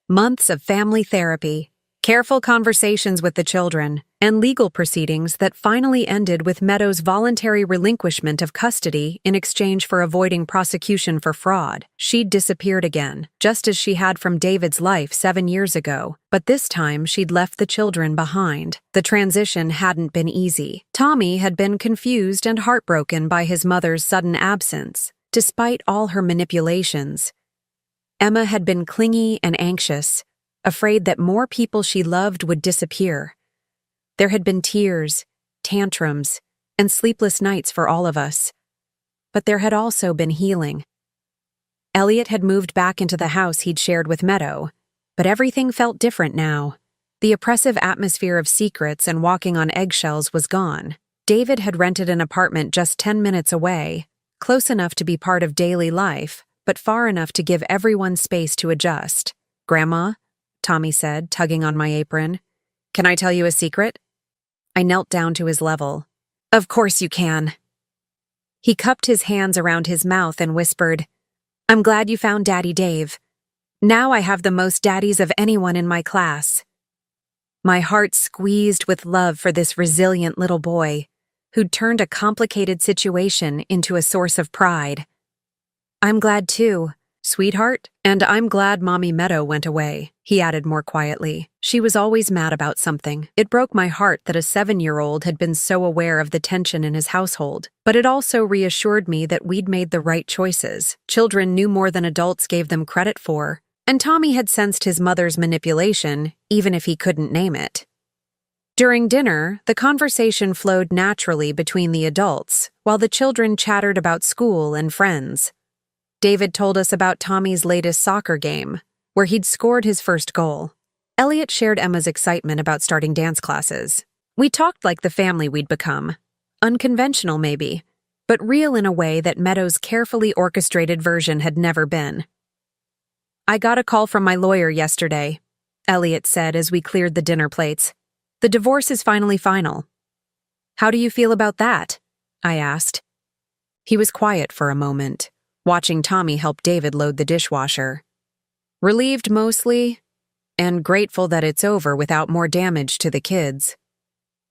Months of family therapy, careful conversations with the children, and legal proceedings that finally ended with Meadow's voluntary relinquishment of custody in exchange for avoiding prosecution for fraud. She'd disappeared again, just as she had from David's life 7 years ago, but this time she'd left the children behind. The transition hadn't been easy. Tommy had been confused and heartbroken by his mother's sudden absence, despite all her manipulations. Emma had been clingy and anxious, afraid that more people she loved would disappear. There had been tears, tantrums, and sleepless nights for all of us. But there had also been healing. Elliot had moved back into the house he'd shared with Meadow, but everything felt different now. The oppressive atmosphere of secrets and walking on eggshells was gone. David had rented an apartment just 10 minutes away, close enough to be part of daily life, but far enough to give everyone space to adjust. "Grandma," Tommy said, tugging on my apron, "can I tell you a secret?" I knelt down to his level. "Of course you can." He cupped his hands around his mouth and whispered, "I'm glad you found Daddy Dave. Now I have the most daddies of anyone in my class. My heart squeezed with love for this resilient little boy who'd turned a complicated situation into a source of pride. I'm glad too, sweetheart, and I'm glad Mommy Meadow went away, he added more quietly. She was always mad about something. It broke my heart that a 7-year-old had been so aware of the tension in his household, but it also reassured me that we'd made the right choices. Children knew more than adults gave them credit for, and Tommy had sensed his mother's manipulation, even if he couldn't name it. During dinner, the conversation flowed naturally between the adults, while the children chattered about school and friends. David told us about Tommy's latest soccer game, where he'd scored his first goal. Elliot shared Emma's excitement about starting dance classes. We talked like the family we'd become. Unconventional, maybe, but real in a way that Meadow's carefully orchestrated version had never been. I got a call from my lawyer yesterday, Elliot said as we cleared the dinner plates. The divorce is finally final. How do you feel about that? I asked. He was quiet for a moment, watching Tommy help David load the dishwasher. Relieved mostly, and grateful that it's over without more damage to the kids.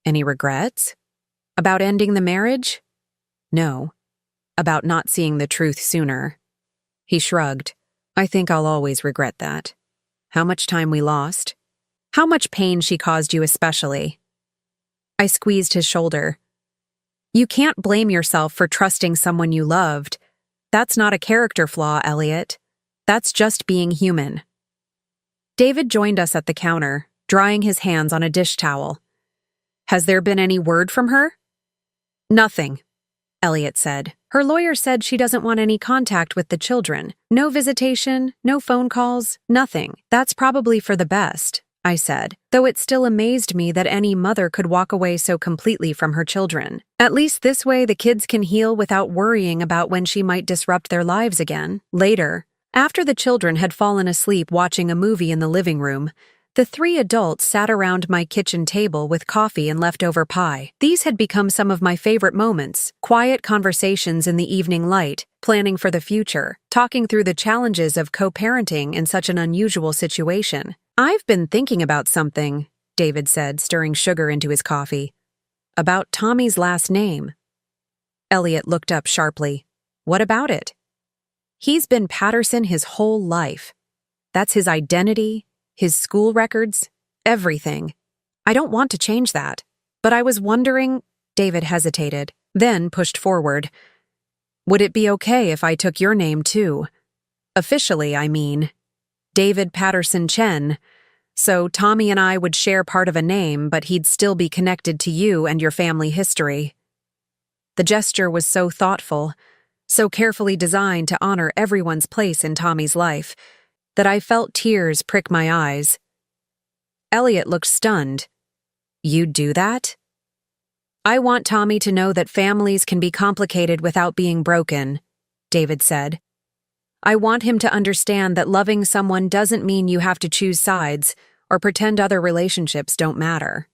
Any regrets? About ending the marriage? No. About not seeing the truth sooner. He shrugged. I think I'll always regret that. How much time we lost. How much pain she caused you especially. I squeezed his shoulder. You can't blame yourself for trusting someone you loved. That's not a character flaw, Elliot. That's just being human. David joined us at the counter, drying his hands on a dish towel. Has there been any word from her? Nothing, Elliot said. Her lawyer said she doesn't want any contact with the children. No visitation, no phone calls, nothing. That's probably for the best, I said, though it still amazed me that any mother could walk away so completely from her children. At least this way the kids can heal without worrying about when she might disrupt their lives again. Later, after the children had fallen asleep watching a movie in the living room, the 3 adults sat around my kitchen table with coffee and leftover pie. These had become some of my favorite moments, quiet conversations in the evening light, planning for the future, talking through the challenges of co-parenting in such an unusual situation. I've been thinking about something, David said, stirring sugar into his coffee. About Tommy's last name. Elliot looked up sharply. What about it? He's been Patterson his whole life. That's his identity, his school records, everything. I don't want to change that. But I was wondering, David hesitated, then pushed forward. Would it be okay if I took your name too? Officially, I mean. David Patterson Chen. So Tommy and I would share part of a name, but he'd still be connected to you and your family history. The gesture was so thoughtful, so carefully designed to honor everyone's place in Tommy's life, that I felt tears prick my eyes. Elliot looked stunned. You'd do that? I want Tommy to know that families can be complicated without being broken, David said. I want him to understand that loving someone doesn't mean you have to choose sides or pretend other relationships don't matter.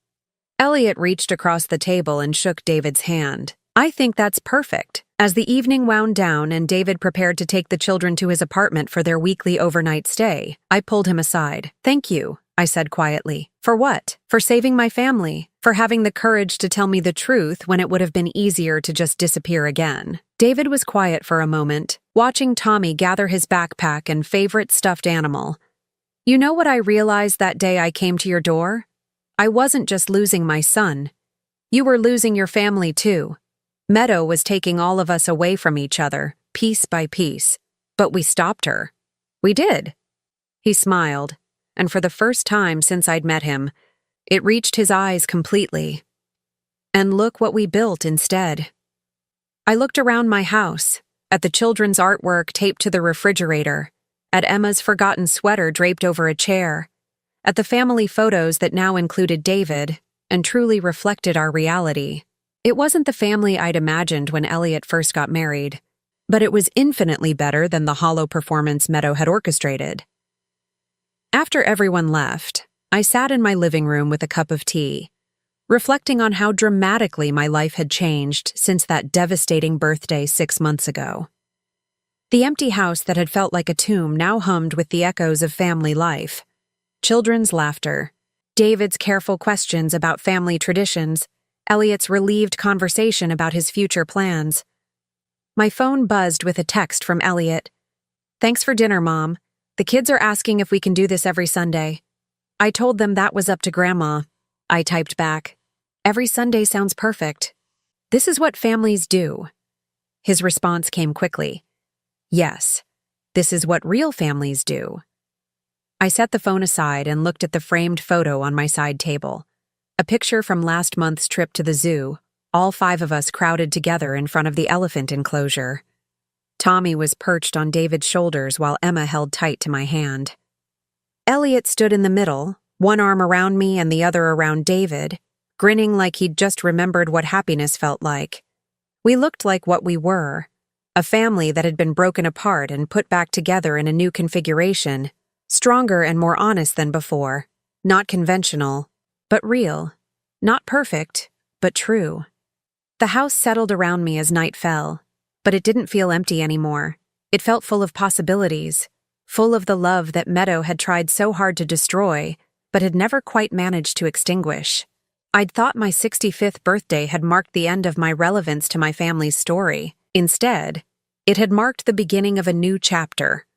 Elliot reached across the table and shook David's hand. I think that's perfect. As the evening wound down and David prepared to take the children to his apartment for their weekly overnight stay, I pulled him aside. Thank you, I said quietly. For what? For saving my family. For having the courage to tell me the truth when it would have been easier to just disappear again. David was quiet for a moment, watching Tommy gather his backpack and favorite stuffed animal. You know what I realized that day I came to your door? I wasn't just losing my son. You were losing your family too. Meadow was taking all of us away from each other, piece by piece. But we stopped her. We did. He smiled, and for the first time since I'd met him, it reached his eyes completely. And look what we built instead. I looked around my house, at the children's artwork taped to the refrigerator, at Emma's forgotten sweater draped over a chair, at the family photos that now included David and truly reflected our reality. It wasn't the family I'd imagined when Elliot first got married, but it was infinitely better than the hollow performance Meadow had orchestrated. After everyone left, I sat in my living room with a cup of tea, reflecting on how dramatically my life had changed since that devastating birthday 6 months ago. The empty house that had felt like a tomb now hummed with the echoes of family life. Children's laughter, David's careful questions about family traditions, Elliot's relieved conversation about his future plans. My phone buzzed with a text from Elliot. "Thanks for dinner, Mom. The kids are asking if we can do this every Sunday." I told them that was up to Grandma. I typed back, "Every Sunday sounds perfect. This is what families do." His response came quickly. "Yes, this is what real families do." I set the phone aside and looked at the framed photo on my side table. A picture from last month's trip to the zoo, all 5 of us crowded together in front of the elephant enclosure. Tommy was perched on David's shoulders while Emma held tight to my hand. Elliot stood in the middle, one arm around me and the other around David, grinning like he'd just remembered what happiness felt like. We looked like what we were, a family that had been broken apart and put back together in a new configuration, stronger and more honest than before, not conventional, but real, not perfect, but true. The house settled around me as night fell, but it didn't feel empty anymore. It felt full of possibilities, full of the love that Meadow had tried so hard to destroy, but had never quite managed to extinguish. I'd thought my 65th birthday had marked the end of my relevance to my family's story. Instead, it had marked the beginning of a new chapter.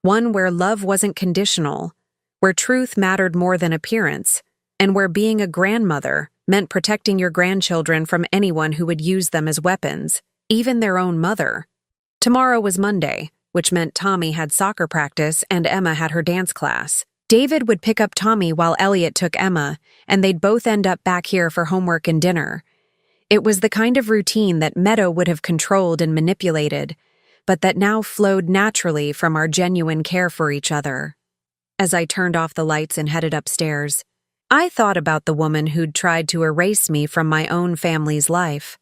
One where love wasn't conditional, where truth mattered more than appearance, and where being a grandmother meant protecting your grandchildren from anyone who would use them as weapons, even their own mother. Tomorrow was Monday, which meant Tommy had soccer practice and Emma had her dance class. David would pick up Tommy while Elliot took Emma, and they'd both end up back here for homework and dinner. It was the kind of routine that Meadow would have controlled and manipulated, but that now flowed naturally from our genuine care for each other. As I turned off the lights and headed upstairs, I thought about the woman who'd tried to erase me from my own family's life.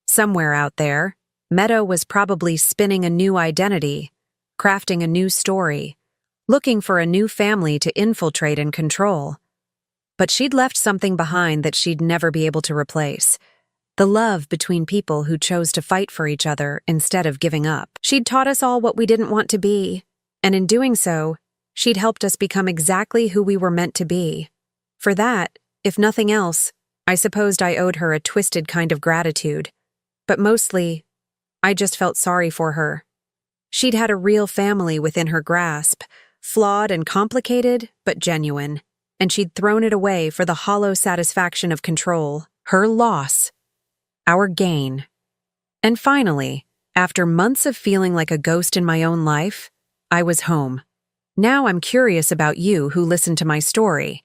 Somewhere out there, Meadow was probably spinning a new identity, crafting a new story, looking for a new family to infiltrate and control. But she'd left something behind that she'd never be able to replace. The love between people who chose to fight for each other instead of giving up. She'd taught us all what we didn't want to be, and in doing so, she'd helped us become exactly who we were meant to be. For that, if nothing else, I supposed I owed her a twisted kind of gratitude. But mostly, I just felt sorry for her. She'd had a real family within her grasp, flawed and complicated, but genuine, and she'd thrown it away for the hollow satisfaction of control, her loss. Our gain. And finally, after months of feeling like a ghost in my own life, I was home. Now I'm curious about you who listened to my story.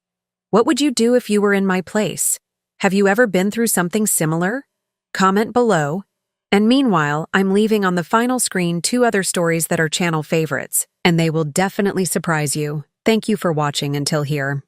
What would you do if you were in my place? Have you ever been through something similar? Comment below. And meanwhile, I'm leaving on the final screen 2 other stories that are channel favorites, and they will definitely surprise you. Thank you for watching until here.